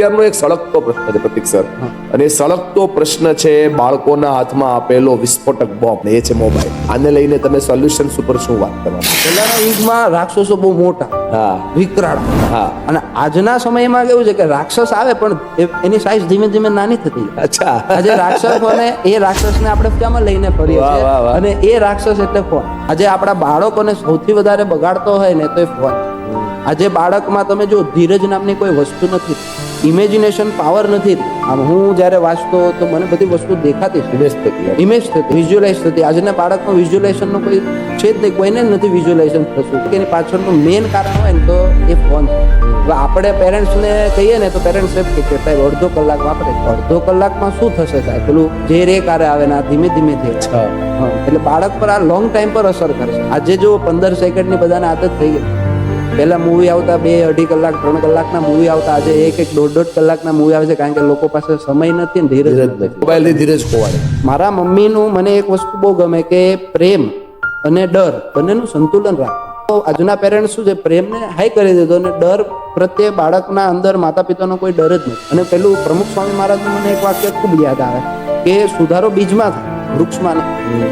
અત્યારનો એક સળગતો પ્રશ્ન છે પ્રતિક સર, અને એ સળગતો પ્રશ્ન છે બાળકોના હાથમાં આપેલો વિસ્ફોટક બોમ્બ, એ છે મોબાઈલ. આને લઈને તમે સોલ્યુશન ઉપર શું વાત કરવાના? પહેલાના યુગમાં રાક્ષસો બહુ મોટા, હા વિકરાળ, હા, અને આજના સમયમાં કેવું છે કે રાક્ષસ આવે પણ એની સાઈઝ ધીમે ધીમે નાની થતી જાય. અચ્છા, આજે રાક્ષસોને એ રાક્ષસને આપણે ક્યાંમાં લઈને ફરીએ વાહ, છીએ, વાહ, વાહ. અને એ રાક્ષસ એટલે ફોન. આજે આપણા બાળકોને સૌથી વધારે બગાડતો હોય ને તો એ ફોન. આજે બાળકમાં તમે જો ધીરજ નામની કોઈ વસ્તુ નથી, ઇમેજિનેશન પાવર નથી. આમ હું જ્યારે વાંચતો તો મને બધી વસ્તુ દેખાતી ઇમેજ થતી, વિઝ્યુઅલાઇઝ થતી. આજના બાળકનું વિઝ્યુઅલાઇઝેશનનું કોઈ છે જ નહીં, કોઈને જ નથી વિઝ્યુઅલાઇઝેશન થતું. એની પાછળનું મેઇન કારણ હોય ને તો એ ફોન છે. હવે આપણે પેરેન્ટ્સને કહીએ ને તો પેરેન્ટ્સ એમ કે સાહેબ અડધો કલાક વાપરે. અડધો કલાકમાં શું થશે સાહેબ? પેલું જે રે કારે આવે ને આ ધીમે ધીમે થાય. એટલે બાળક પર આ લોંગ ટાઈમ પર અસર કરશે. આજે જો 15 સેકન્ડની બધાને આદત થઈ ગઈ. પહેલા મૂવી આવતા 2-2.5 કલાક 3 કલાકના મૂવી આવતા, આજે 1-1 1.5 કલાકના મૂવી આવે છે, કારણ કે લોકો પાસે સમય નથી ને ધીરજ નથી. મોબાઈલ ની ધીરજ ખોવાય. મારા મમ્મીનું મને એક વસ્તુ બહુ ગમે કે પ્રેમ અને ડર બંનેનું સંતુલન રાખવું. આજના પેરેન્ટ્સ શું છે, પ્રેમને હાઈ કરી દીધો અને ડર પ્રત્યે બાળકના અંદર માતા પિતાનો કોઈ ડર જ નથી. અને પેલું પ્રમુખ સ્વામી મહારાજનું મને એક વાક્ય ખૂબ યાદ આવે કે સુધારો બીજમાં થાય, વૃક્ષમાં નહીં.